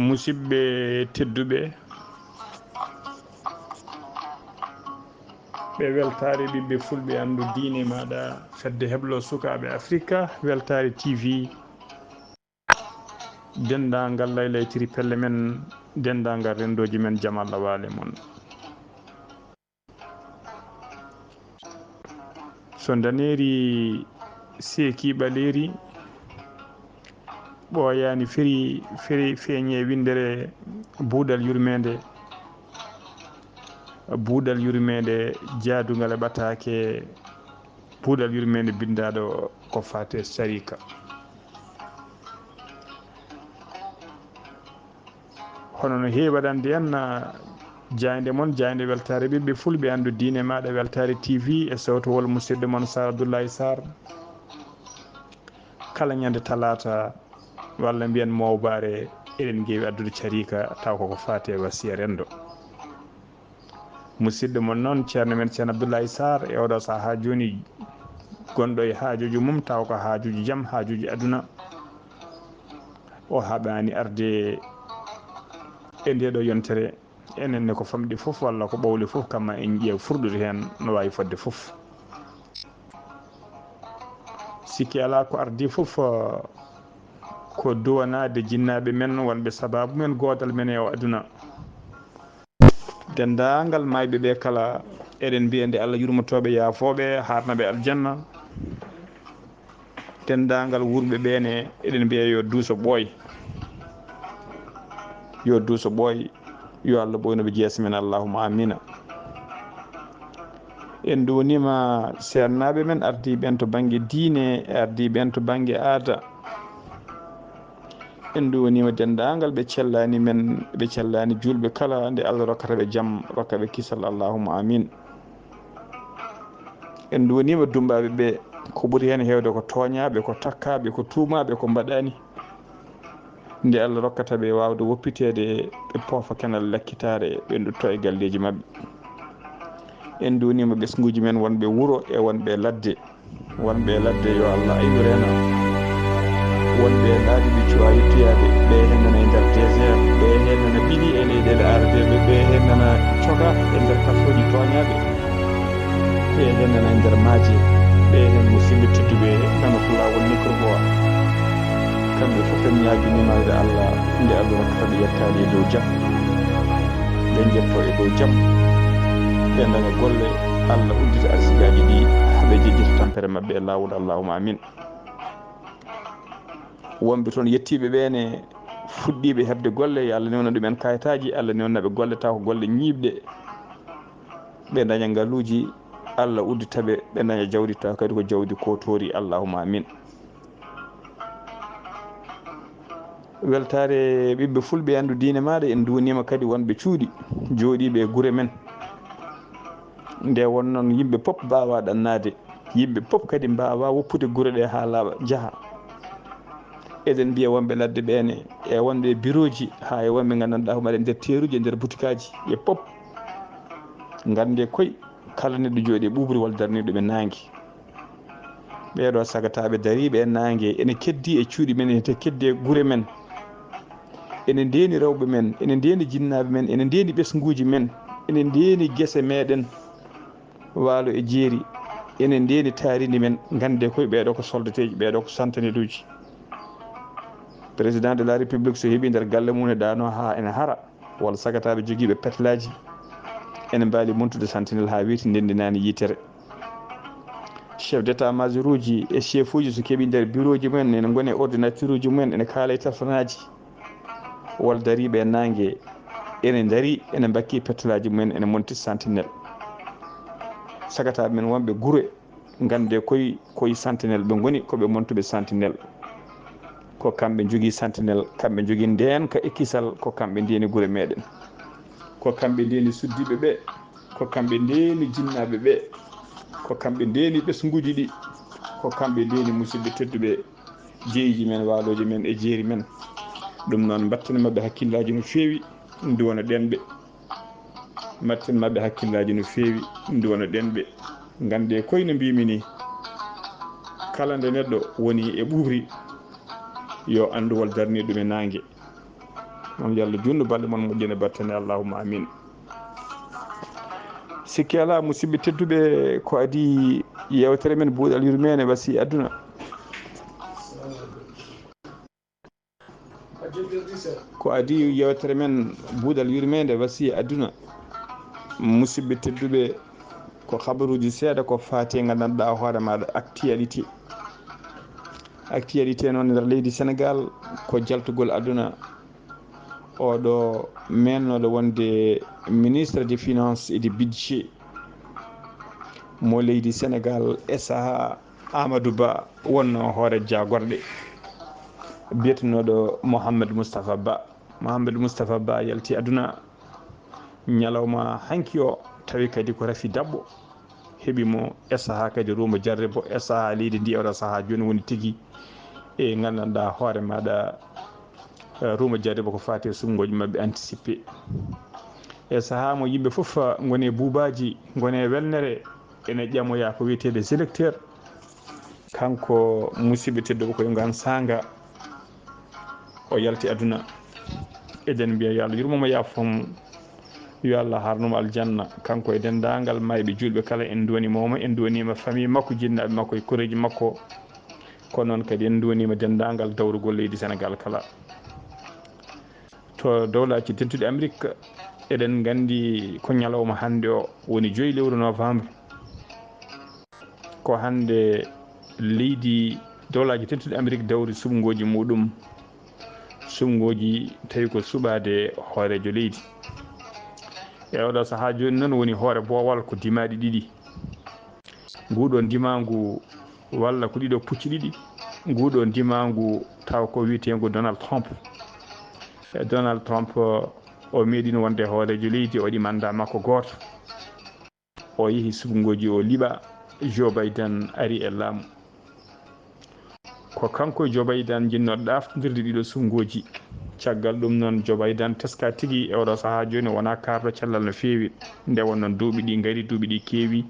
musidɓe tedduɓe, ɓe weltare ɓiɓɓe fulɓe andu diine maɗa fedde heblo sukaɓe africa weltare tv dendagal laylaytiri pelle men dendagal rendoji men jaam Allah waale mon. so daneri seeki ɓaleri ɓooyani feri feeñe windere buuɗal yurmeende, buuɗal yurmeende jaadugal e ɓataake, buuɗal yurmeende bindaɗo ko fate sarika. hono no heewi waɗande en jayde moon jayde weltare ɓiɓɓe fulɓe andu diine maɗa weltare tv e sawtawol musidɗo moon Sar Abdoulaye Sarr kala ñande talata walla mbiyen mawbaare eɗen geewi addude carika taw koko fate wasiya rendo. musidɗo mon noon ceerno men ceerno Abdoulaye Sarr e oɗo saha joni gonɗo e haajuji mum taw ko haajuji jaam haajuji aduna o haɓani arde e ndeɗo yontere enenne ko famɗi fof walla ko ɓowli fof kamma en ƴeew furɗude hen no wawi fodde fof. sikki ala ko ardi fof ko duwanade jinnaɓe men wonɓe sababu men godal men e o aduna. dendagal mayɓe ɓe kala eɗen mbiya nde Allah yurmotoɓe yaafoɓe harnaɓe aljanna. dendagal wurɓe ɓene eɗen mbiya yo duuso ɓooy, yo duuso ɓooy, yo Allah ɓoynoɓe jeesa men allahumma amina. en duwnima sernaɓe men ardiɓen to banggue diine e ardiɓen to banggue aada. en duwnima dendagal ɓe cellani men, ɓe cellani julɓe kala nde Allah rokkataɓe jaam rokkaɓe kisal allahumma amin. en duwnima dumbaɓe ɓe ko ɓuuri hen hewde ko toñaɓe, ko takkaɓe, ko tuumaɓe ko mbaɗani nde Allah rokkataɓe wawde woppitede ɓe poofa kenal lekkitare ɓe dutto e galleji mabɓe. en duwnima ɓesguji men wonɓe wuuro e wonɓe ladde, wonɓe ladde yo Allah aynurena, wonɓe laaɗi ɓe cuwa yettoyade ɓe hen nana e nder désert, ɓe hen nana ɓiɗi e leyɗele ardeɓe, ɓe hen nana coga e nder kasoji toñaɓe, ɓe hen nana e nder maaje, ɓe hen musidɓe tedduɓe nana ko lawol micro bo kamɓe fof en ñaguinimade Allah nde Allah rokkataɓe yettade e dow jaam, ɓe jetto e dow jaam, ɓe daña golle, Allah uddita arsigaji ɗi haaɓe jejjita tampere mabɓe e lawol allahumma amin. wonɓe toon yettiɓe ɓene fuɗɗiɓe hebde golle yo Allah newna ɗumen kayitaji, Allah newnaɓe golle taw ko golle ñiiɓɗe, ɓe daña ngaluji, Allah udditaɓe ɓe daña jawdi taw kadi ko jawdi kotori allahumma amin. weltare ɓiɓɓe fulɓe andu diine maɗa en duwnima kadi wonɓe cuuɗi jooɗiɓe e guure men nde wonnoon yimɓe pop mbawa ɗannade, yimɓe pop kadi mbawa woppude guure ɗe ha laaɓa jaaha. eɗen mbiya wonɓe ladde ɓene e wonɓe bureau ji ha e wonɓe gandanɗa ko mbaɗe nder teruji e nder boutique aji ɓe pop gande koye kala neɗɗo jooɗi e ɓuɓri walla darniɗo ɓe nangue. ɓeɗo sagataɓe dariɓe e nangue ene keddi e cuuɗi men, ene keddi e guure men, ene ndeni rewɓe men, ene ndeni jinnaɓe men, ene ndeni ɓesguji men, ene ndeni guese meɗen waalo e jeeri, ene ndeni taaridi men. gande koye ɓeɗo ko soldateji, ɓeɗo ko santaneɗuji. président de la république so heeɓi nder galle mum ne dano ha ene hara walla sagataɓe joguiɓe petelaji ene mbaali montude sentinelle ha weeti ndendinani yitere. chef d' état major uji e chef uji so keeɓi nder bureau ji mumen ene goni e ordinateur uji mumen, ene kaala e téléphone aji walla dariɓe e nangue ene daari ene mbakki petelaji mumen ene monti sentinelle. sagataɓe men wonɓe guure gande koye sentinelle ɓe goni koɓe montuɓe sentinelle, ko kamɓe jogui sentinelle, kamɓe jogui ndenka ekkisal, ko kamɓe ndeni guure meɗen, ko kamɓe ndeni suddiɓe ɓe, ko kamɓe ndeni jinnaɓe ɓe, ko kamɓe ndeni ɓesguji ɗi, ko kamɓe ndeni musidɓe tedduɓe jeeyiji men, waaloji men e jeeri men. ɗum noon mbatten mabɓe hakkillaji no feewi duwana ɗenɓe, mbatten mabɓe hakkillaji no feewi duwana ɗenɓe. gande koye no mbimi ni, kala nde neɗɗo woni e ɓuuri yo andu wol darni ɗum e nangue. moom yallah junnu balɗe moon moƴƴine battane allahumma amin. sikki ala musidɓe tedduɓe ko adi yewtere men buuɗal yurmene wasi aduna. ko adi yewtere men buuɗal yurmede wasi aduna musidɓe tedduɓe ko habaruji seeɗa ko faati gandanɗa hoore maɗa actualité noon nder leydi Sénégal ko jaltugol aduna oɗo mennoɗo wonde ministre des finances et du budget mo leydi Sénégal e saaha Amadou Ba wonno hoore jagorɗe biyetenoɗo Mouhamadou Moustapha Ba yalti aduna ñalawma hanki o tawi kadi ko rafi dabɓo heeɓimo e saaha kadi ruuma jarre bo e saaha leydi ndi oɗo saaha joni woni tigui e gandanɗa hoore maɗa ruuma jarre bo ko fati sungoji mabɓe anticipé e saaha mo yimɓe foof gone buubaji gone welnere ene ƴamoya ko wiyete des électeurs kanko musidɓe tedduɓe koye gan sanga o yalti aduna. eɗen mbiya yo Allah yurmomo yafom yo Allah harnumo aljanna kanko e dendagal mayɓe julɓe kala en duwanimomo en duwanima famille makko jinnaɓe makko e koreji makko ko noon kadi en duwanima dendagal dawrugol leydi Sénégal kala. to dowlaji tedduɗe Amérique eɗen gandi ko ñalawma hande o woni 5 lewru novembre ko hande leydi dowlaji tedduɗe Amérique dawri sumgoji muɗum sumgoji tawi ko suɓade hoorejo leydi e oɗo saaha joni noon woni hoore boowal ko dimaɗi ɗiɗi nguɗo dimangu walla ko ɗiɗo pucci ɗiɗi nguɗo dimangu taw ko wiyetego Donald Trump o meeɗino wonde hoorejo leydi o waɗi mandat makko goto o yeehi sumgoji o liiɓa Joe Biden ari e laamu ko kanko Joe Biden jinnoɗo ɗaftodirde ɗiɗo sumgoji caggal ɗum noon Joe Biden teska tigui e oɗo saaha joni wona karɗo cellal no fewi nde wonnoon duuɓi ɗi gaari duuɓi ɗi keewi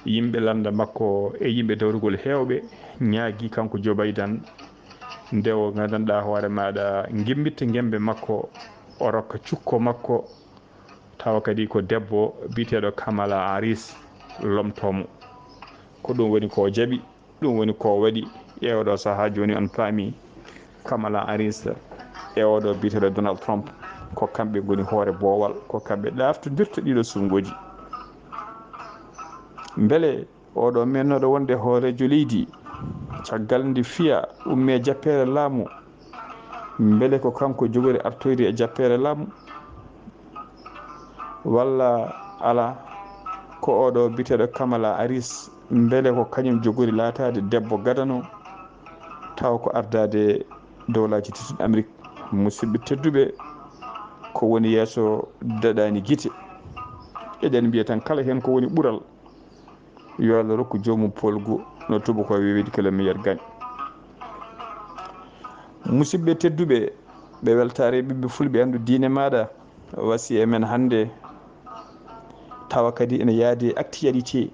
yimɓe landa makko e yimɓe dawrugol hewɓe ñaagui kanko Joe Biden nde o gandanɗa hoore maɗa gimmitta gembe makko o rokka cukko makko tawa kadi ko debbo biteɗo Kamala Harris lomtomo ko ɗum woni ko jaaɓi ɗum woni ko waɗi e oɗo saaha joni on paami Kamala Harris e oɗo biteɗo Donald Trump ko kamɓe goni hoore boowal ko kamɓe ɗaftodirta ɗiɗo sumgoji. beele oɗo mennoɗo wonde hoorejo leydi caggal nde fiya umme jappere laamu beele ko kanko jogori artoyde e jappere laamu walla ala ko oɗo biteɗo Kamala Harris beele ko kañum jogori laatade debbo gadano taw ko ardade dowlaji tedduɗe Amérique. musidɓe tedduɓe ko woni yeeso daɗani guite eɗen mbiya tan kala hen ko woni ɓuural yo Allah rokku jomum polgu no tuba ko wiwide que le meilleur gagne. musidɓe tedduɓe ɓe weltare ɓiɓɓe fulɓe andu diine maɗa wasi e men hande tawa kadi ene yaade actualité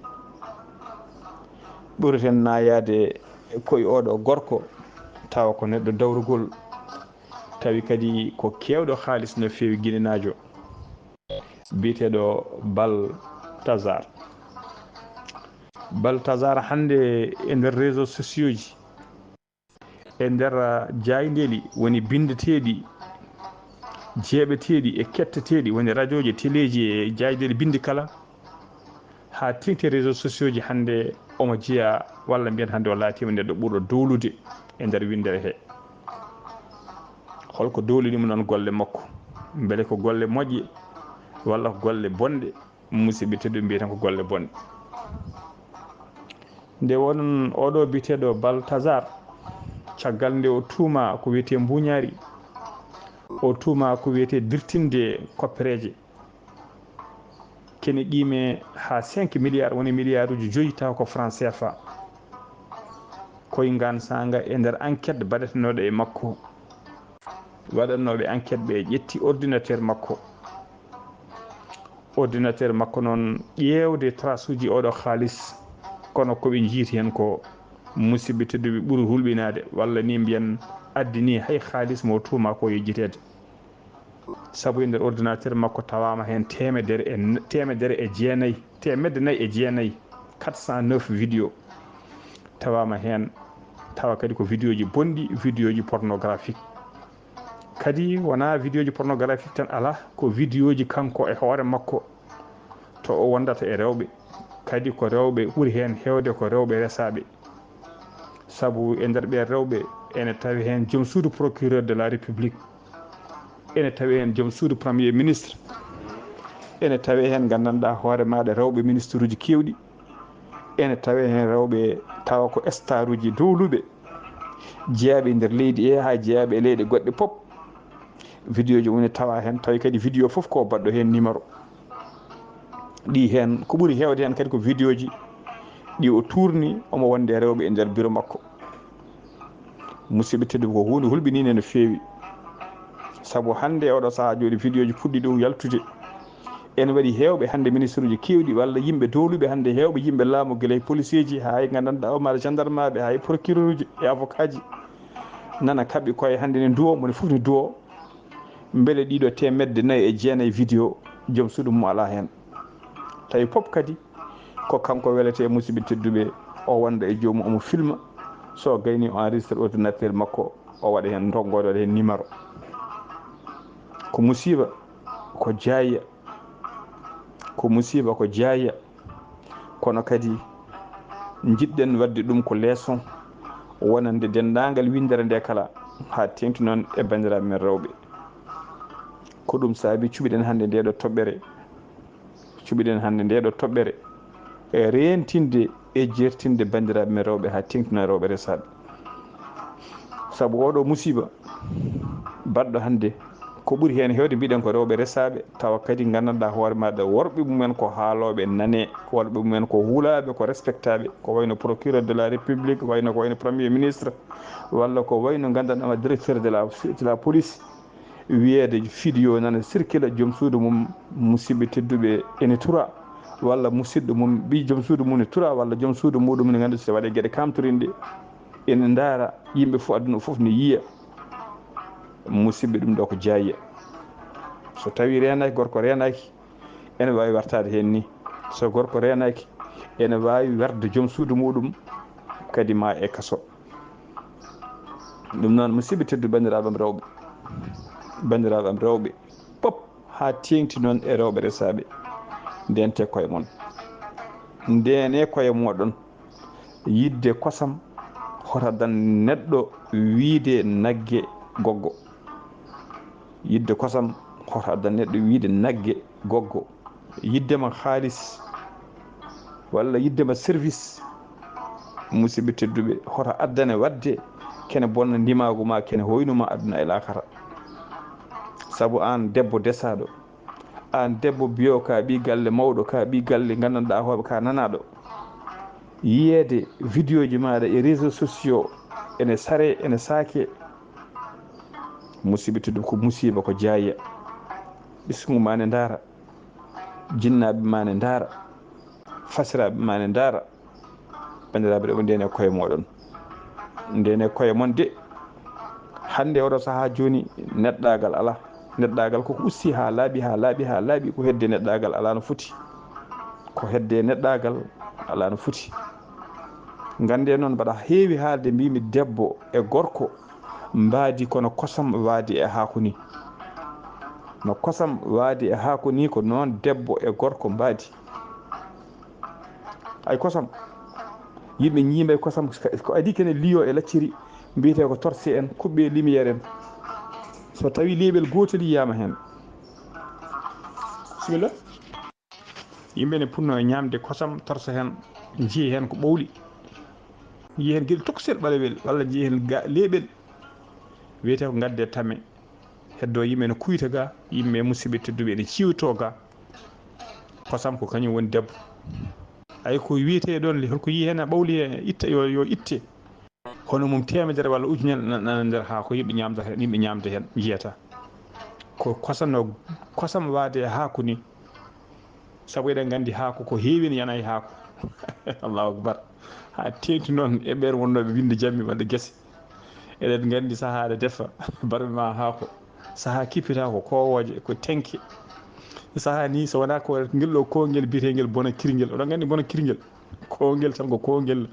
ɓureten nayade koye oɗo gorko tawa ko neɗɗo dawrugol tawi kadi ko kewɗo haalis no fewi guinenajo biteɗo Baltazar hande e nder réseaux sociaux ji e nder jaydeli woni bindeteɗi jeeɓeteɗi e ketteteɗi woni radio ji téléji e jaydeli bindi kala ha tengti réseaux sociaux ji hande omo jeeya walla mbiyen hande o laatima neɗɗo ɓurɗo dowlude e nder windere he. holko dowlinimo noon golle makko beele ko golle moƴƴe walla ko golle bonɗe musidɓe tedduɓe mbiyeten ko golle bonɗe. nde won oɗo biteɗo Baltazar caggal nde o tuuma ko wiyete mbuñaari o tuuma ko wiyete dirtinde koppereje kene qime ha 5 milliards woni milliard uji 5 taw ko franc CFA koye gan sanga e nder enquête baɗetenoɗo e makko waɗannoɓe enquête ɓe ƴetti ordinateur makko noon ƴeewde trace uji oɗo haalis kono koɓe jiiti hen ko musidɓe tedduɓe ɓuuri hulɓinade walla ni mbiyan addini hay halis mo tuuma ko yejjitede saabu e nder ordinateur makko tawama hen temedere e jeenayyi temedde nayyi e jeenayyi 409 vidéo tawama hen tawa kadi ko vidéo ji bonɗi vidéo ji pornographique kadi wona vidéo ji pornographique tan ala ko vidéo ji kanko e hoore makko to o wondata e rewɓe kadi ko rewɓe ɓuuri hen hewde ko rewɓe resaɓe saabu e nder ɓe rewɓe ene tawi hen joom suudu procureur de la république ene tawi hen joom suudu premier ministre ene tawi hen gandanɗa hoore maɗa rewɓe ministre uji kewɗi ene tawi hen rewɓe tawa ko star uji dowluɓe jeeyaɓe nder leydi ha jeeyaɓe e leyɗe goɗɗe pop vidéo ji woni tawa hen tawi kadi vidéo foof ko baɗɗo hen numéro ɗi hen ko ɓuuri hewde hen kadi ko vidéo ji ɗi o tourni omo wonde rewɓe e nder bureau makko musidɓe tedduɓe ko hunde hulɓinide no fewi saabu hande oɗo saaha joni vidéo ji puɗɗi ɗum yaltude ene waɗi hewɓe hande ministre uji kewɗi walla yimɓe dowluɓe hande hewɓe yimɓe laamu guila e policier ji ha e gandanɗa omaɗa gendarme aɓe ha e procureur uji e avocat ji nana kaɓɓi koye hande ne duwo mone foof ne duwo beele ɗiɗo temedde nayyi e jeenayyi vidéo joom suudu mum ala hen tawi pop kadi ko kanko welete musidɓe tedduɓe o wonda e jomum omo filma so gayni o enregistre ordinateur makko o waɗa hen doggoɗo waɗa hen numéro ko musiba ko jayya ko musiba ko jayya kono kadi jiɗɗen wadde ɗum ko leçon wonande dendagal windere nde kala ha tengti noon e bandiraɓe men rewɓe ko ɗum saabi cuɓiɗen hande ndeɗo toɓɓere cuɓiɗen hande ndeɗo toɓɓere e rentinde e jertinde bandiraɓe men rewɓe ha tengtino rewɓe resaɓe saabu oɗo musiba baɗɗo hande ko ɓuuri hen hewde mbiɗen ko rewɓe resaɓe tawa kadi gandanɗa hoore maɗa worɓe mumen ko haaloɓe nane worɓe mumen ko huulaɓe ko respectaɓe ko wayno procureur de la république ko wayno premier ministre walla ko wayno gandanɗama directeur de la police wiyede vidéo nana circule joom suudu mum musidɓe tedduɓe ene tura walla musidɗo mum ɓi joom suudu mum ne tura walla joom suudu muɗum ne gandu so waɗe gueɗe kamtorinde ene daara yimɓe fof aduna fof ne yiiya musidɓe ɗum ɗo ko jayya so tawi renaki gorko renaki ene wawi wartade hen ni so gorko renaki ene wawi warde joom suudu muɗum kadi ma e kaso ɗum noon musidɓe tedduɓe bandiraɓam rewɓe pop ha tengti noon e rewɓe resaɓe ndente koye moon ndene koye moɗon yidde kosam hotadan neɗɗo wiide nagge goggo yidde kosam hoto addan neɗɗo wiide nagge goggo yiddema haalis walla yiddema service musidɓe tedduɓe hoto addane wadde kene bonna ndimagu ma kene hoynuma aduna e lakara saabu an debbo desaɗo an debbo biyo ka ɓi galle mawɗo ka ɓi galle gandanɗa hoɓe ka nanaɗo yiyede vidéo ji maɗa e réseaux sociaux ene saare ene saake musidɓe tedduɓe ko musiba ko jayya ɓesgu ma ne daara jinnaɓe ma ne daara fasiraɓe ma ne daara bandiraɓe ɗo ndene koye moɗon ndene koye mon de hande oɗo saaha joni neɗɗagal ala neɗɗagal koko usti ha laaɓi ko hedde neɗɗagal ala no foti ko hedde neɗɗagal ala no foti gande noon mbaɗa heewi haalde mbimi debbo e gorko mbaadi kono kosam waadi e haako ni no kosam waadi e haako ni ko noon debbo e gorko mbaadi ay kosam yimɓe ñiimay kosam ko adi kene liyo e lacciri mbiyete ko torse en kuɓɓe lumiére en so tawi leeɓel gotel yiyama hen bisimilla yimɓe ne punno e ñamde kosam torsa hen jii hen ko ɓowli jii hen gueɗel tokosel ɓalewel walla jii hen leeɓel wiyete ko gadde tame heddo yimɓe no kuyta ga yimɓe musidɓe tedduɓe ene ciwto ga kosam ko kañum woni debbo ay ko wiyete ɗon holko yi hen a ɓawli e itta yo itte hono mum temedere walla ujunere nana nder ha ko yimɓe ñamda hen jiyata ko kosam waade e haako ni saabu eɗen gandi haako ko heewi ne yana e haako allahu akbar ha tengti noon e ɓen wonnoɓe winde jammi walla guese eɗen gandi sahade defa barbe ma haako saha kippita ko kowoje ko tenke saha ni so wona ko ngel ɗo kongel biyetengel bona kirguel oɗon gandi bona kirguel kongel tan ko kongel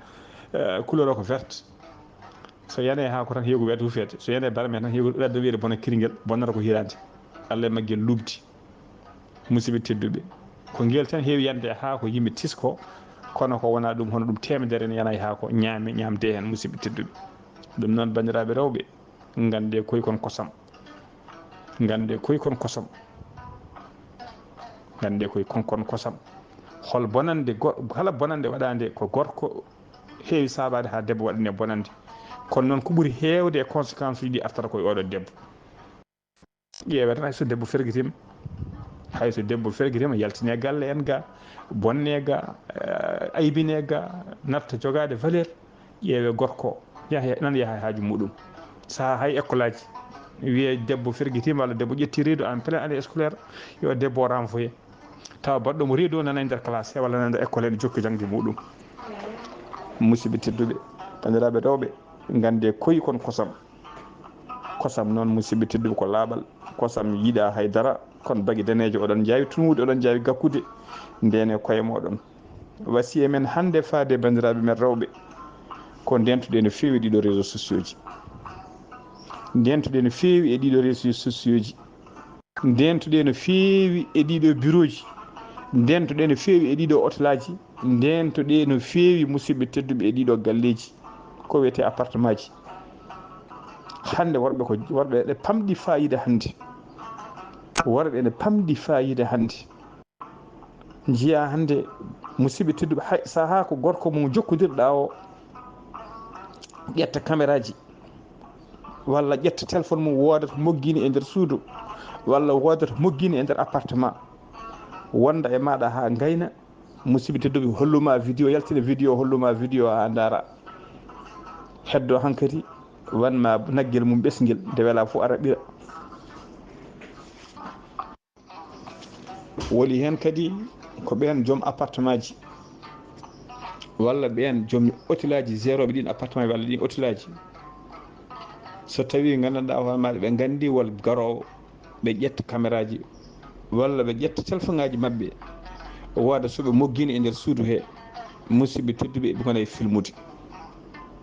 couleur o ko verte so yane haako tan heegu wiyata hufede so yane barme tan heegu wadde wiyede bona kirguel bonnata ko hirande Allah e maggel lubdi musidɓe tedduɓe ko ngel tan heewi yande ha ko yimɓe tisko kono ko wona ɗum hono ɗum temedere ne yana ha ko ñamde hen musidɓe tedduɓe ɗum noon bandiraɓe rewɓe gande koy kon kosam gande koy kon kosam gande koy konkon kosam hol bonande kala bonande waɗande ko gorko heewi sabade ha debbo waɗane bonande kono noon ko ɓuuri hewde e conséquence uji ɗi artata koye oɗo debbo ƴeewe tan hayso debbo ferguitima hayso debbo ferguitima yaltine galle en ga bonne ga aybine ga natta jogade valeur ƴeewe gorko nan yaha haaju muɗum saha hay école aji wiye debbo ferguitima walla debbo ƴetti riido en plein année scolaire yo debbo o renvoyé tawa baɗɗo mo riido nana e nder classe walla nana nder école ene jokki jangde muɗum musidɓe tedduɓe bandiraɓe rewɓe gande koyi kon kosam noon musidɓe tedduɓe ko laaɓal kosam yiiɗa haydara kono bagui danejo oɗon jawi tunwude oɗon jawi gakkude ndene koye moɗon wasiya men hande faade bandiraɓe men rewɓe ko ndentuɗe no fewi ɗiɗo réseaux sociaux ji ndentuɗe no fewi e ɗiɗo réseaux sociaux ji ndentuɗe no fewi e ɗiɗo bureau ji ndentuɗe no fewi e ɗiɗo hôtelaji ndentuɗe no fewi musidɓe tedduɓe e ɗiɗo galleji ko wiyete appartement ji hande worɓe ɗe pamɗi fayida hande worɓe ne pamɗi fayida hande jiya hande musidɓe tedduɓe hay saha ko gorko mum jokkodirɗa o ƴetta caméra ji walla ƴetta téléphone mum wodata moggini e nder suudu walla wodata moggini e nder appartement wonda e maɗa ha gayna musidɓe tedduɓe holluma vidéo yaltina vidéo holluma vidéo ha daara heddo hankkadi wanma naggel mum ɓesguel nde wela fo ara ɓira woli hen kadi ko ɓen joom appartement ji walla ɓen joom hôtelaji géroɓe ɗin appartement walla ɗin hôtelaji so tawi gandanɗa hoore maɗa ɓe gandi wol garowo ɓe ƴetta caméra ji walla ɓe ƴetta téléphone ngaji mabɓe wooda soɓe moggini e nder suudu he musidɓe tedduɓe ɓe gona e filmude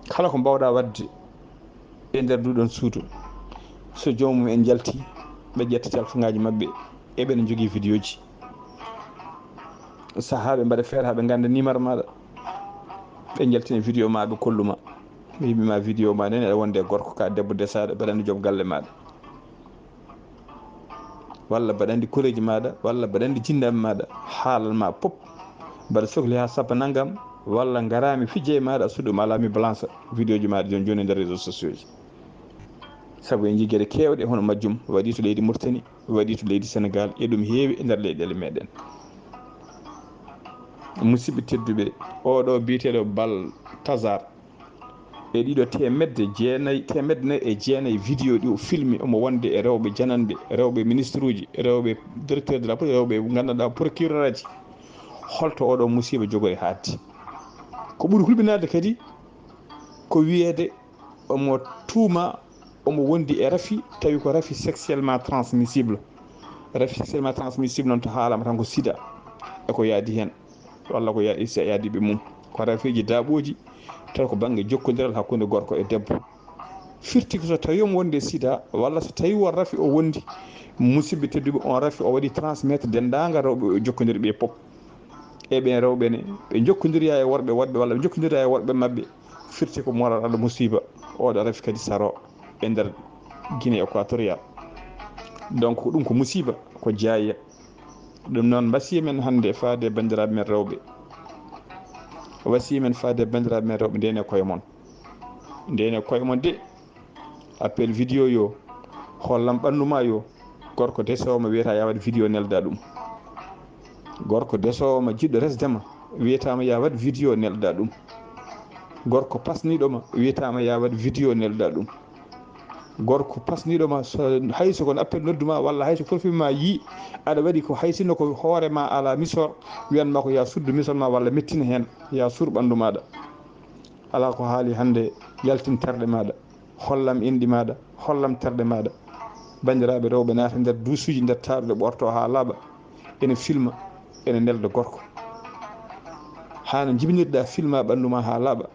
kala ko mbawɗa wadde e nder duɗon suudu so joomum en jalti ɓe ƴetta téléphone ngaji mabɓe eɓene jogui vidéo ji saha ɓe mbaɗa feere haɓe ganda numéro maɗa ɓe jaltina vidéo ma ɓe kolluma yimɓema vidéo ma nene aɗa wonde gorko ka debbo desaɗo mbaɗa andi joom galle maɗa walla mbaɗa andi koleji maɗa walla mbaɗa andi jinnaɓe maɗa haalanma pop mbaɗa sohli ha sappa naggam walla garami fijje e maɗa suɗɗum alami balance vidéo ji maɗa joni joni e nder réseaux sociaux ji saabu en jii gueɗe kewɗe hono majjum waɗi to leydi Mauritanie waɗi to leydi Sénégal e ɗum heewi e nder leyɗele meɗen musidɓe tedduɓe oɗo biyeteɗo bal tasar e ɗiɗo temedde nayyi e jeenayyi vidéo ɗi o filmi omo wonde e rewɓe jananɓe rewɓe ministre uji rewɓe directeur de la police rewɓe gandanɗa procureur aji holto oɗo musiba jogori hadde ko ɓuuri hulɓinade kadi ko wiyede omo tuuma omo wondi e rafi tawi ko rafi sexuellement transmissible noon to haalama tan ko sida eko yaadi hen walla ko yaadiɓe mum ko rafiji daaɓoji taw ko banggue jokkodiral hakkude gorko e debbo firti ko so tawi omo wondi e sida walla so tawi won rafi o wondi musidɓe tedduɓe on rafi o waɗi transmettre dendagal rewɓe o jokkodiri ɓe pop e ɓen rewɓe ne ɓe jokkodiriya e worɓe woɗɓe walla ɓe jokkodiriya e worɓe mabɓe firti ko moral Allah musiba oɗo rafi kadi saro e nder Guinée équatorial donc ɗum ko musiba ko jayya ɗum noon wasiya men hande faade bandiraɓe men rewɓe wasiya men faade bandiraɓe men rewɓe ndene koye mon de appel vidéo yo hollam ɓanduma yo gorko desowo mo wiyata ya waɗ vidéo nelda ɗum gorko desowo mo jiɗɗo resdema wiyatama ya waɗ vidéo nelda ɗum gorko pasniɗoma wiyatama ya waɗ vidéo nelda ɗum gorko pasniɗoma hayso kono appel nodduma walla hayso profil ma yi aɗa waɗi ko haysinno ko hoorema ala misor wiyanma ko ya suddu misor ma walla mettina hen ya suur ɓandu maɗa ala ko haali hannde yaltin terɗe maɗa, hollam inɗi maɗa, hollam terɗe maɗa. bandiraɓe rewɓe naata nder duusuji nder taɗuɗe ɓorto ha laaɓa, ene filma, ene nelda gorko. hano jibinirɗa filma ɓanduma ha laaɓa,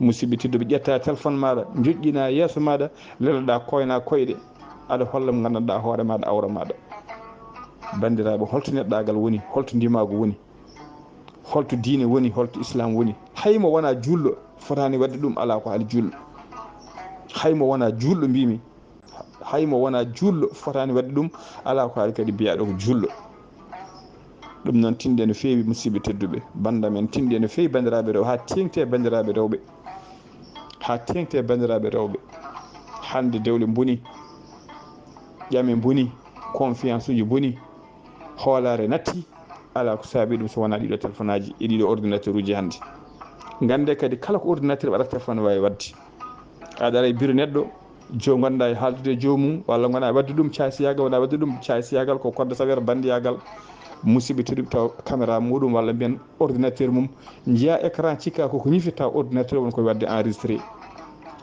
musidɓe tedduɓe ƴetta téléphone maɗa joƴƴina yeeso maɗa, lelaɗa koyna koyɗe, aɗa holla mo gandanɗa hoore maɗa awra maɗa. bandiraɓe, holto neɗɗagal woni, holto ndimago woni, holto diine woni, holto islam woni. haymo wona julɗo fotani wadde ɗum, ala ko haali julɗo. haymo wona julɗo mbimi, haymo wona julɗo fotani wadde ɗum, ala ko haali kadi mbiyaɗo ko julɗo. ɗum noon tinde no feewi musidɓe tedduɓe, banda men tinde no feewi bandiraɓe rewɓe, ha tengte bandiraɓe rewɓe, ha tengte bandiraɓe rewɓe. hande dewle boni, ƴame boni, confiance uji boni, hoolare natti. ala ko saabi ɗum so wona ɗiɗo téléphone aji e ɗiɗo ordinateur uji hannde. gande kadi kala ko ordinateur waɗata téléphone wawi wadde. aɗa ara e bureau neɗɗo, jo gonɗa e haaldude jomum, walla gona wadde ɗum caysiyagal, wona wadde ɗum caysiyagal ko kodde sawere bandiyagal. musidɓe tedduɓe taw caméra muɗum walla mbiyen ordinateur mum jiiya écran cikka koko ñifi, taw ordinateur woni koye wadde enregistré,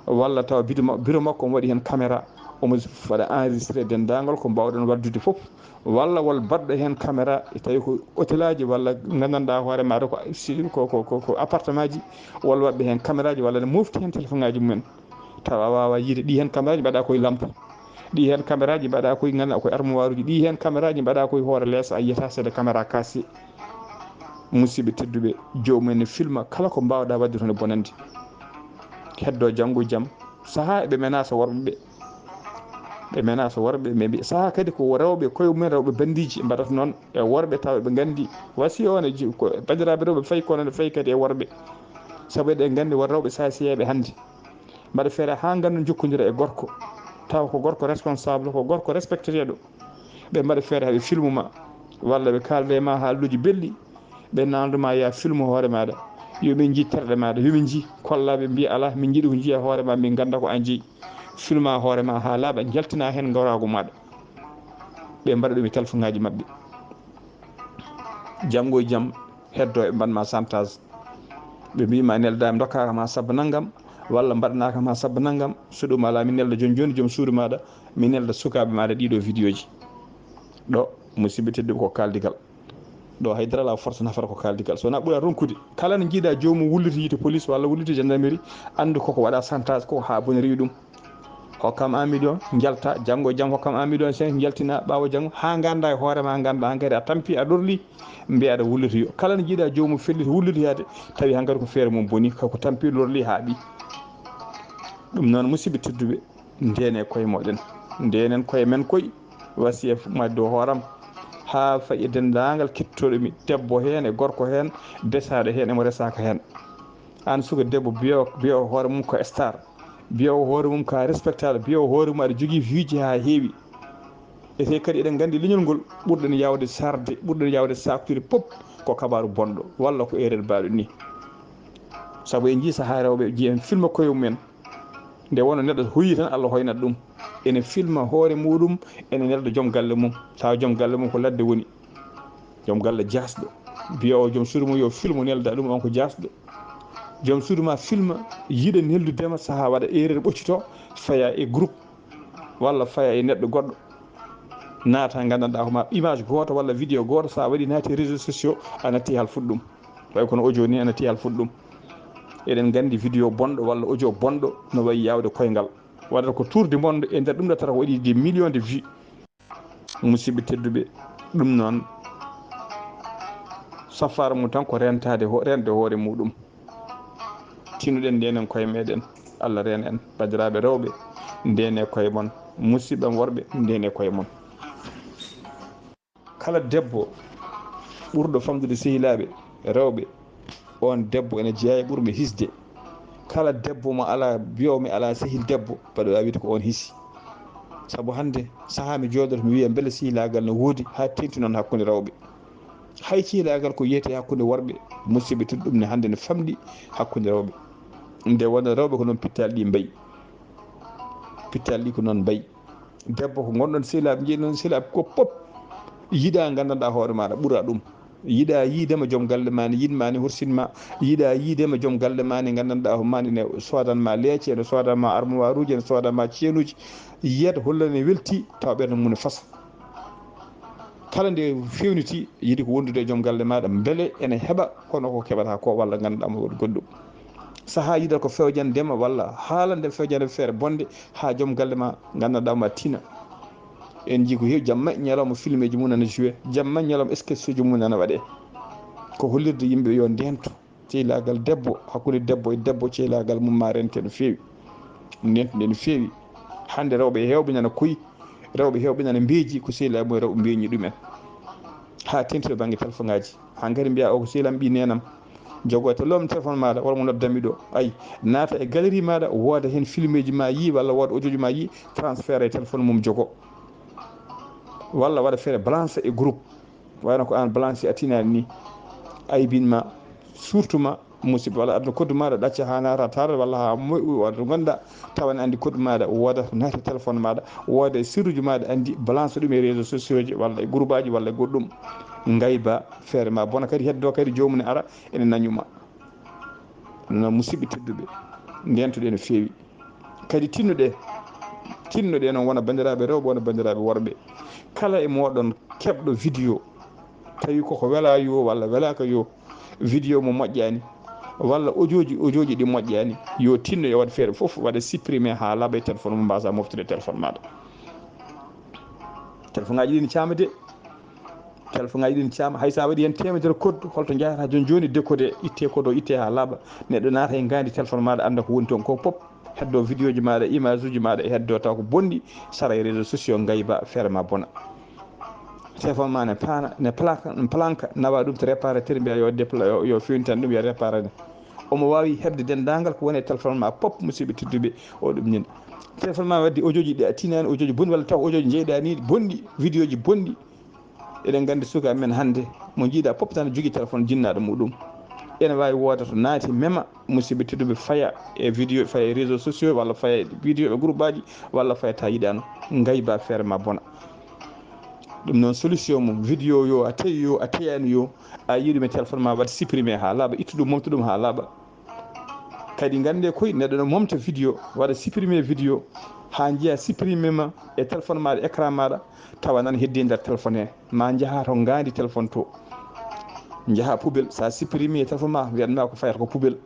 walla taw bureau makko omo waɗi hen caméra, omo waɗa enregistré dendagal ko mbawɗon waddude foof. walla wol baɗɗo hen caméra tawi ko hôtel aji, walla gandanɗa hoore maɗa ko appartement ji, walla waɗɓe hen caméra ji, walla ne mofti hen téléphone ngaji mumen, taw a wawa yiide ɗi hen caméra ji mbaɗa koye lampe, ɗi hen caméra ji mbaɗa koye ganduɗa koye armoire uji, ɗi hen caméra ji mbaɗa koye hoore leeso, a yiyata seeɗa caméra kaasi. musidɓe tedduɓe, jomumen ne filma kala ko mbawɗa wadde toon e bonande. heddo janggo jaam, saaha eɓe menace worɓeɓe, ɓe menace worɓe, mais saaha kadi ko rewɓe koye mumen, rewɓe bandiji mbaɗata noon e worɓe, taw ɓe gandi wasiyyo o ne bandiraɓe rewɓe fayi kono ne fayi kadi e worɓe, saabu eɗen gandi won rewɓe saysiyeɓe hannde mbaɗa feere ha gandu jokkodira e gorko, taw ko gorko responsable, ko gorko respecteteɗo, ɓe mbaɗa feere haɓe filme ma, walla ɓe kalde ma haaluji belɗi, ɓe nanduma ya filme hoore maɗa, yomin jii terɗe maɗa, yomin jii kollaɓe mbiya ala min jiiɗi ko jiiya hoore ma, min ganda ko an jeeyi. filma hoore ma ha laaɓa, jaltina hen gawrago maɗa, ɓe mbaɗa ɗum e téléphone ngaji mabɓe. janggo e jaam heddo e mbanma chantage, ɓe mbima neldami dokkaka ma sabba naggam, walla mbaɗanaka ma sabba naggam, so ɗum ala mi nelda joni joni joom suudu maɗa, mi nelda sukaɓe maɗa ɗiɗo vidéo ji. ɗo musidɓe tedduɓe ko kaldigal, ɗo haydara ala force nafata ko kaldigal, sowona ɓuura ronkude. kala no jiiɗa jomum wulliti yiite police walla wulliti gendarmerie, andu koko waɗa chantage ko ha boni rewi ɗum. hokkam 1 million jalta, janggo e jaam hokkam 1 million 5 jaltina, ɓawo janggo ha ganda e hoorema, ganda hankkadi a tampi a ɗorli, mbiya aɗa wullitoyo. kala no jiiɗa jomum felliti wullitoyade, tawi hankkadi ko feere mum boni, kako tampi lorli haaɓi. ɗum noon musidɓe tedduɓe, ndene koye moɗen, ndenen koye men koye, wasiya madde hooram ha fayi dendagal kettoɗomi, debbo hen e gorko hen, desaɗo hen emo resaka hen. an suka debbo biyo hoore mum ko star, biyo hoore mum ka respectable, biyo hoore mum aɗa jogui viiji ha heewi, ete kadi eɗen gandi leñol ngol ɓurɗen yawde sarde, ɓurɗen yawde saktude pop ko kabaru bonɗo, walla ko erreur mbaɗo ni. saabu en jii saaha rewɓe jii en filma koye mumen, nde wonno neɗɗo hoyi tan Allah hoynata ɗum, ene filma hoore muɗum, ene nelda joom galle mum, taw joom galle mum ko ladde woni, joom galle jasɗo, biyowo joom suudu mum yo filme nelda ɗum, on ko jasɗo. joom suudu ma filma yiiɗa neldudema, saaha waɗa erreur ɓoccito, faya e groupe, walla faya e neɗɗo goɗɗo, naata gandanɗa ko ma image goto walla vidéo goto, sa waɗi naati réseaux sociaux, a natti hal fuɗɗum, way kono audio ni a natti hal fuɗɗum. eɗen gandi vidéo bonɗo walla audio bonɗo no wayi yawde koyngal, waɗata ko tour du monde, e nder ɗum ɗo tata ko waɗi des millions de vues. musidɓe tedduɓe, ɗum noon safara mum tan ko rende hoore muɗum. tinuɗen ndenen koye meɗen, Allah rena en. bandiraɓe rewɓe, ndene koye mon, musidɓe worɓe, ndene koye mon. kala debbo ɓurɗo famdude sehilaɓe rewɓe, on debbo ene jeeya ɓurɓe hisde. kala debbo mo ala biyomi ala sehil debbo, mbaɗo wawide ko on hiisi. saabu hande saaha mi jooɗoto mi wiya beele sehilagal ne woodi ha tengti noon hakkude rewɓe. hay sehilagal ko yiyete hakkude worɓe, musidɓe tun ɗum ne hande ne famɗi hakkude rewɓe. nde wonno rewɓe ko noon pittali ɗi mbayi, pittali ɗi ko noon mbayi. debbo ko gonɗon sehilaɓe jeeyi noon sehilaɓe ko pop yiiɗa gandanɗa hoore maɗa ɓuura ɗum, yiɗa yiidema joom galle ma ne yinma ne hursinma yiɗa yiidema joom galle ma ne gandanɗa homani ne sodanma leece ne sodanma armoire uji ne sodanma ceenuji yiyata hollane welti taw ɓerde mum ne fasa kala nde fewniti yiɗi ko wondude e joom galle maɗa beele ene heeɓa kono ko keɓata ko walla ganduɗa mo waɗi goɗɗum saaha yiɗata ko fewjande ndema walla haalande fewjande feere bonde ha joom galle ma gandanɗa ma tina en jii ko heewi jamma ñalawma film eji mum nana joué jamma ñalawma sketch uji mum nana waɗe ko hollirde yimɓe yo ndento cehlagal debbo hakkude debbo e debbo cehlagal mum ma rente no feewi ndentude no feewi hande rewɓe hewɓe nana koyi rewɓe hewɓe nana mbeeji ko sehilaɓe mum rewɓe mbeñi ɗumen ha tengti to banggue téléphone ngaji ha gari mbiya o ko sehilam ɓi nenam jogo telom téléphone maɗa wala mo noddami ɗo ayi naata e galerie maɗa wooda hen filmeji ma yi walla wooda audio ji ma yi transféré e téléphone mum jogo walla waɗa feere balance e groupe wayno ko an balance a tinani ni aybinma surtout ma musidɓe walla aduna koddu maɗa ɗacca ha naata tara walla ha wonto gonɗa tawane andi koddu maɗa wooda naati téléphone maɗa wooda e sirruji maɗa andi balance ɗum e réseau sociaux ji walla e groupe aji walla e goɗɗum gayba feere ma bona kadi heddo kadi jomum ne ara ene nañuma no musidɓe tedduɓe ndentoɗe no feewi kadi tinnoɗe noon wona bandiraɓe rewɓe wona bandiraɓe worɓe kala e moɗon keɓɗo vidéo tawi koko wela yo walla welaka yo vidéo mo moƴƴani walla audio ji ɗi moƴƴani yo tinno yo waɗa feere foof waɗa supprimé ha laaɓa e téléphone mum mbasa moftude téléphone maɗa téléphone ngaji ɗi ne caama de téléphone ngaji ɗi ne caama hay sa waɗi hen temedere code holto jayata joni décodé itte code o itte ha laaɓa neɗɗo naata e gandi téléphone maɗa anda ko woni toon ko pop heddo vidéo ji maɗa image uji maɗa e heddo taw ko bonɗi sara e réseau sociaux gayba feere ma bona téléphone ma ne paana ne planka nawa ɗum to réparateur mbiya yo fewnitan ɗum yo réparane omo wawi hebde dendagal ko woni e téléphone ma pop musidɓe tedduɓe o ɗum ñin téléphone ma wadde audio ji ɗi a tinani audio ji bonɗi walla taw audio ji jeyɗani bonɗi vidéo ji bonɗi eɗen gandi suka men hande mo jiiɗa pop tan jogui téléphone jinnaɗo muɗum ene wawi wooda to naati mema musidɓe tedduɓe faya e vidéo faya e réseau sociaux walla faya vidéo e groupe aji walla faya ta yiɗano gayba feere ma bona ɗum noon solution mum vidéo yo a tawi yo a teyani yo a yiɗum e téléphone ma waɗa supprimé ha laaɓa ittu ɗum momta ɗum ha laaɓa kadi gande koye neɗɗo no momta vidéo waɗa supprimé vidéo ha jiiya supprimé ma e téléphone maɗa écran maɗa tawa nan heddi nder téléphone he ma jaaha to gandi téléphone to jaaha poubelle sa supprimé téléphone ma wiyanma ko fayata ko poubelle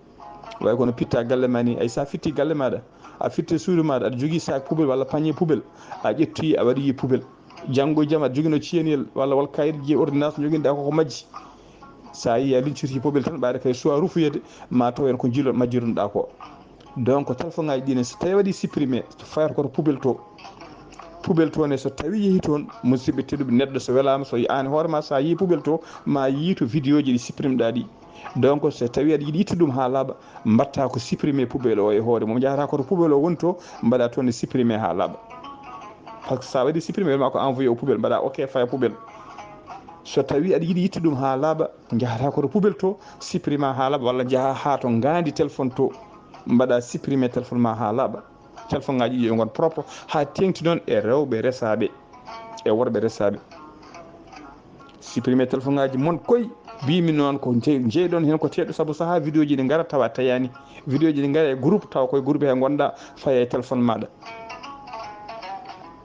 way kono pitta galle ma ni ay sa fitti galle maɗa a fitti suudu maɗa aɗa jogui sac poubelle walla panier poubelle a ƴetti a waɗi poubelle janggo jaam aɗa joguino ciyeniyel walla wal kayit je ordonnance joguinoɗa koko majji sa yi a linciti poubelle tan ɓaade kay soit rufuyede ma taw en ko jilo majjirunoɗa ko donc téléphone ngaji ɗine so tawi waɗi supprimé to fayata koto poubelle to ne so tawi yeehi toon musidɓe tedduɓe neɗɗo so welama so an hoorema sa yi poubelle to ma yiito vidéo ji ɗi supprime ɗa ɗi donc so tawi aɗa yiiɗi itta ɗum ha laaɓa mbatta ko supprimé poubelle o e hoore mum jahata koto poubelle o woni to mbaɗa toon ne supprimé ha laaɓa par ce que sa waɗi supprimé welma ko envoyé au poubelle mbaɗa ok faya poubelle so tawi aɗa yiiɗi itta ɗum ha laaɓa jahata koto poubelle to supprime ha laaɓa walla jaaha ha to gandi téléphone to mbaɗa supprimé téléphone ma ha laaɓa téléphone ngaji ɗi yo gon propre ha tengti noon e rewɓe resaɓe e worɓe resaɓe supprimé téléphone ngaji mon koye mbimi noon ko jeyɗon hen ko teɗɗo saabu saaha vidéo ji ɗi gara tawa tayani vidéo ji ɗi gara e groupe tawa koye groupe he gonɗa faya e téléphone maɗa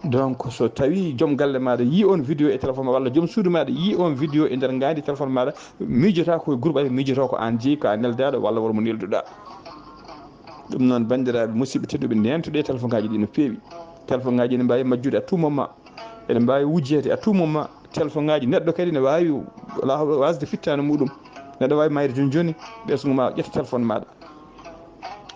donc so tawi joom galle maɗa yi on vidéo e téléphone ma walla joom suudu maɗa yi on vidéo e nder gandi téléphone maɗa miijota koye groupe aji miijoto ko an jeeyi ko a neldaɗo walla wala mo nelduɗa ɗum noon bandiraɓe musidɓe tedduɓe ndentoɗe téléphone ngaji ɗi no feewi téléphone ngaji ne mbawi majjude à tout moment ene mbawi wujjede à tout moment téléphone ngaji neɗɗo kadi ne wawi wasde fittane muɗum neɗɗo wawi mayde joni ɓesgu ma ƴetta téléphone maɗa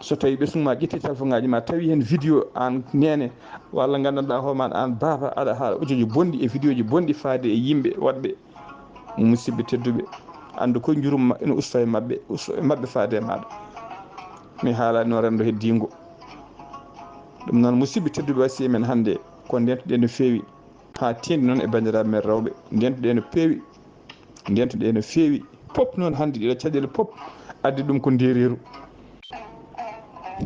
so tawi ɓesgu ma ƴetti téléphone ngaji ma tawi hen vidéo an nene walla gandanɗa hoorema an baba aɗa ha audio ji bonɗi e vidéo ji bonɗi faade e yimɓe waɗɓe musidɓe tedduɓe andu koye jurumma ene usto e mabɓe faade e maɗa mi haalani no rendo heddingo ɗum noon musidɓe tedduɓe wasiya men hannde ko ndentoɗe no feewi ha tendi noon e bandiraɓe men rewɓe ndentoɗe no feewi pop noon hannde ɗiɗo caɗele pop addi ɗum ko ndereru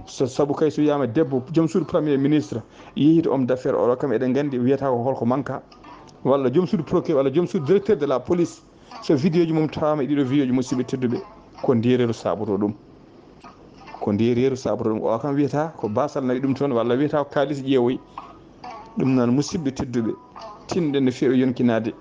so saabu kay so wiyama debbo joom suudu premier ministre yeehi to homme d' affaire oɗo kam eɗen gandi wiyata ko holko manque walla joom suudu procureur walla joom suudu directeur de la police so vidéo ji mum tawama e ɗiɗo vidéo ji musidɓe tedduɓe ko ndereru saboto ɗum ko ndereru saboto ɗum o kam wiyata ko basal nawi ɗum toon walla wiyata ko kalis ƴeewoy ɗum noon musidɓe tedduɓe tinɗen no fewi yonkinade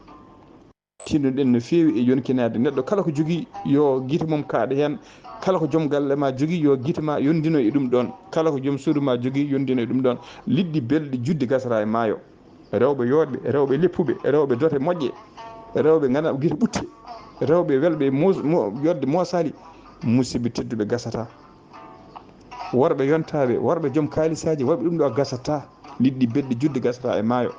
tinnuɗen no fewi e yonkinade neɗɗo kala ko jogui yo guite mum kaaɗa hen kala ko joom galle ma jogui yo guite ma yondino e ɗum ɗon kala ko joom suudu ma jogui yondino e ɗum ɗon liɗɗi belɗi judde gasata e maayo rewɓe yodɓe rewɓe leppuɓe rewɓe dote moƴƴe rewɓe ganda guite ɓutte rewɓe welɓe yodde mosali musidɓe tedduɓe gasata worɓe yontaɓe worɓe joom kalisaji worɓe ɗum ɗo gasata liɗɗi belɗi judde gasata e maayo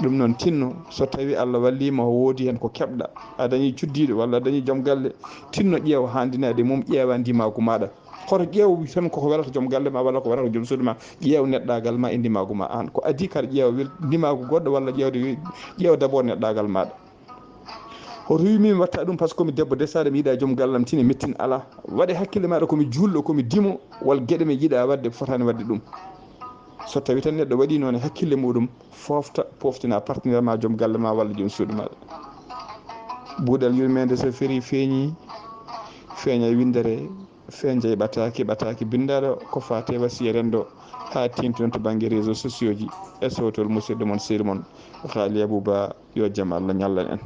ɗum noon tinno so tawi Allah wallima woodi hen ko keɓɗa a dañi cuddiɗo walla a dañi joom galle tinno ƴeewa handinade mum ƴeewa ndimagu maɗa hoto ƴeew tan koko welata joom galle ma walla ko welata joom suudu ma ƴeew neɗɗagal ma e ndimagu ma an ko adi kaɗa ƴeewa ndimagu goɗɗo walla ƴeew d' abord neɗɗagal maɗa hoto wimimi watta ɗum par ce que komi debbo desade mi yiiɗa joom gallam tini mettin ala waɗe hakkille maɗa komi julɗo komi dimo wal gueɗe mi yiiɗa wadde fotani wadde ɗum so tawi tan neɗɗo waɗi noon e hakkille muɗum fofta poftina partenaire ma joom galle ma walla joom suudu maɗa buuɗal yurmeende so feeri feeña e windere feeña e ɓataake bindaɗo ko fate wasiyyo rendo ha tinti noon to banggue réseau sociaux ji e sawtawol musidɗo moon sehil moon Ghalii Abuu Bah yo jaam Allah ñallan en.